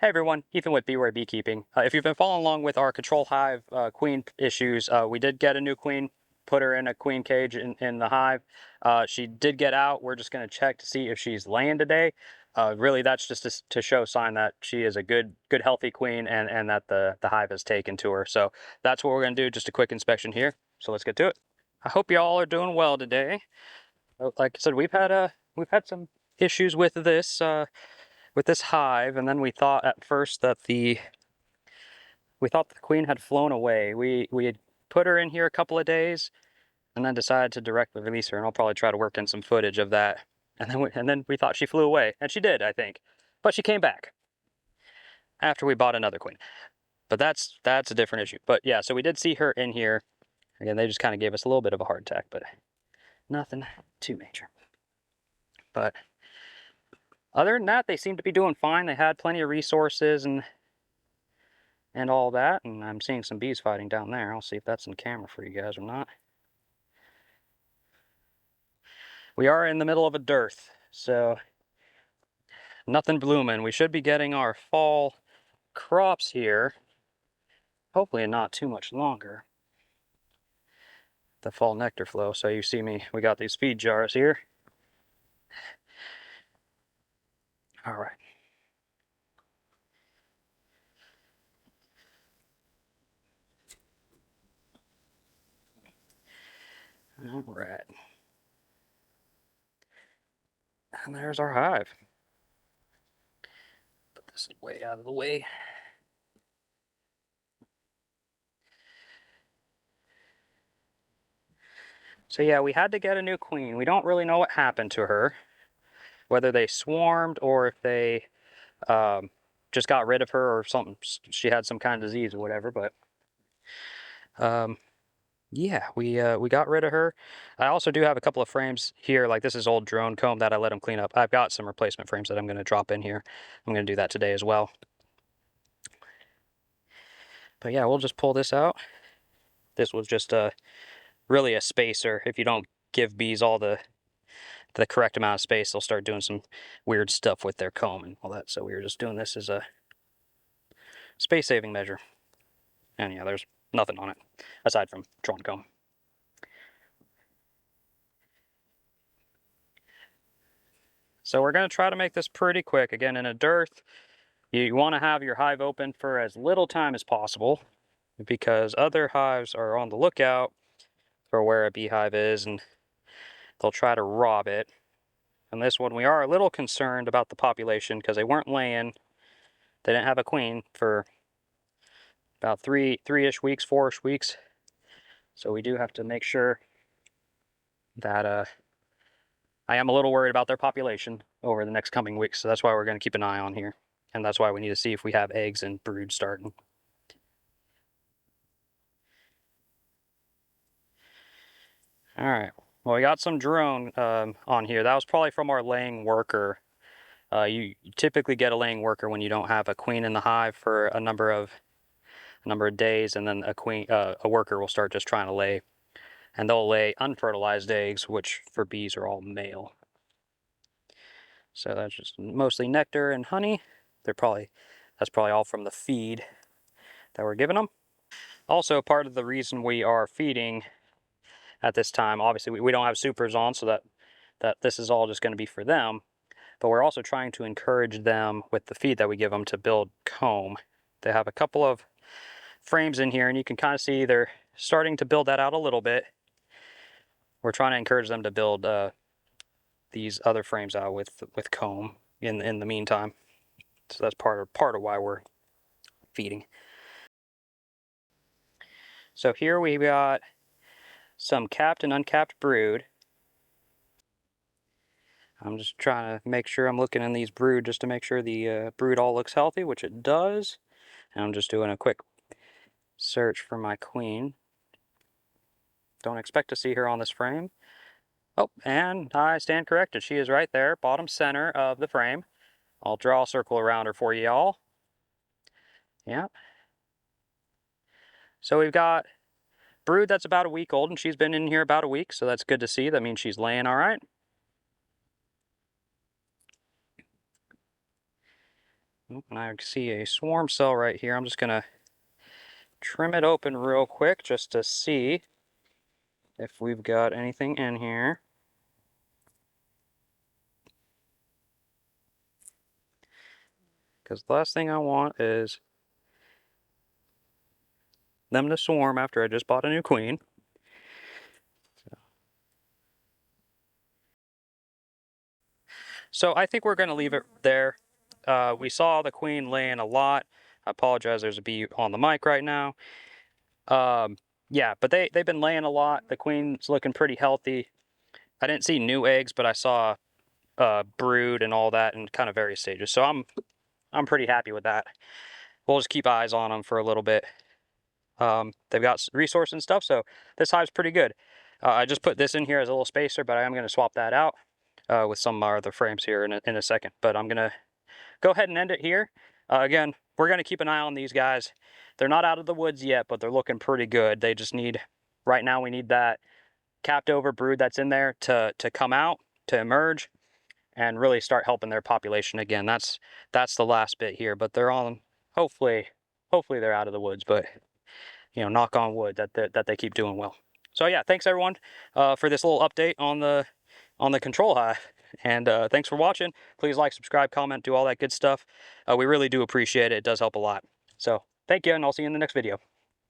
Hey everyone, Ethan with Beware Beekeeping. If you've been following along with our Control Hive queen issues, we did get a new queen, put her in a queen cage in the hive. She did get out. We're just going to check to see if she's laying today. Really, that's just to show sign that she is a good healthy queen and that the hive has taken to her. So that's what we're going to do, just a quick inspection here. So let's get to it. I hope you all are doing well today. Like I said, we've had some issues with this hive, and then we thought at first that the queen had flown away. We had put her in here a couple of days and then decided to directly release her, and I'll probably try to work in some footage of that. And then we thought she flew away, and she did, I think. But she came back after we bought another queen. But that's a different issue. But yeah, so we did see her in here. Again, they just kind of gave us a little bit of a heart attack, but nothing too major. But other than that, they seem to be doing fine. They had plenty of resources and all that, and I'm seeing some bees fighting down there. I'll see if that's in camera for you guys or not. We are in the middle of a dearth, so nothing blooming. We should be getting our fall crops here, hopefully in not too much longer. The fall nectar flow. So you see we got these feed jars here. All right. All right. And there's our hive. Put this way out of the way. So yeah, we had to get a new queen. We don't really know what happened to her, whether they swarmed or if they just got rid of her or something. She had some kind of disease or whatever, but yeah, we got rid of her. I also do have a couple of frames here. Like this is old drone comb that I let them clean up. I've got some replacement frames that I'm going to drop in here. I'm going to do that today as well. But yeah, we'll just pull this out. This was just really a spacer. If you don't give bees all the correct amount of space, they'll start doing some weird stuff with their comb and all that. So we were just doing this as a space saving measure. And yeah, there's nothing on it aside from drawn comb. So we're going to try to make this pretty quick. Again, in a dearth, you want to have your hive open for as little time as possible because other hives are on the lookout for where a beehive is and they'll try to rob it. And this one, we are a little concerned about the population because they weren't laying. They didn't have a queen for about three-ish weeks, 4-ish weeks. So we do have to make sure that I am a little worried about their population over the next coming weeks. So that's why we're going to keep an eye on here. And that's why we need to see if we have eggs and brood starting. All right. Well, we got some drone on here. That was probably from our laying worker. You typically get a laying worker when you don't have a queen in the hive for a number of days, and then a worker will start just trying to lay, and they'll lay unfertilized eggs, which for bees are all male. So that's just mostly nectar and honey. That's probably all from the feed that we're giving them. Also, part of the reason we are feeding at this time, obviously we don't have supers on, so that this is all just going to be for them. But we're also trying to encourage them with the feed that we give them to build comb. They have a couple of frames in here, and you can kind of see they're starting to build that out a little bit. We're trying to encourage them to build these other frames out with comb in the meantime. So that's part of why we're feeding. So here we got some capped and uncapped brood. I'm just trying to make sure I'm looking in these brood just to make sure the brood all looks healthy, which it does. And I'm just doing a quick search for my queen. Don't expect to see her on this frame. Oh, and I stand corrected. She is right there, bottom center of the frame. I'll draw a circle around her for y'all. Yeah. So we've got brood that's about a week old, and she's been in here about a week, so that's good to see. That means she's laying all right. And I see a swarm cell right here. I'm just gonna trim it open real quick just to see if we've got anything in here. Because the last thing I want is them to swarm after I just bought a new queen. So I think we're going to leave it there. We saw the queen laying a lot. I apologize, there's a bee on the mic right now. Yeah, but they've been laying a lot. The queen's looking pretty healthy. I didn't see new eggs, but I saw brood and all that in kind of various stages. So I'm pretty happy with that. We'll just keep eyes on them for a little bit. They've got resource and stuff, so this hive's pretty good. I just put this in here as a little spacer, but I am going to swap that out with some of our other frames here in a second. But I'm going to go ahead and end it here. Again, we're going to keep an eye on these guys. They're not out of the woods yet, but they're looking pretty good. They just need, right now we need that capped over brood that's in there to come out, to emerge, and really start helping their population again. That's the last bit here, but they're on, hopefully they're out of the woods, but you know, knock on wood that they keep doing well. So yeah, thanks everyone for this little update on the Control Hive. And thanks for watching. Please like, subscribe, comment, do all that good stuff. We really do appreciate it. It does help a lot. So thank you, and I'll see you in the next video.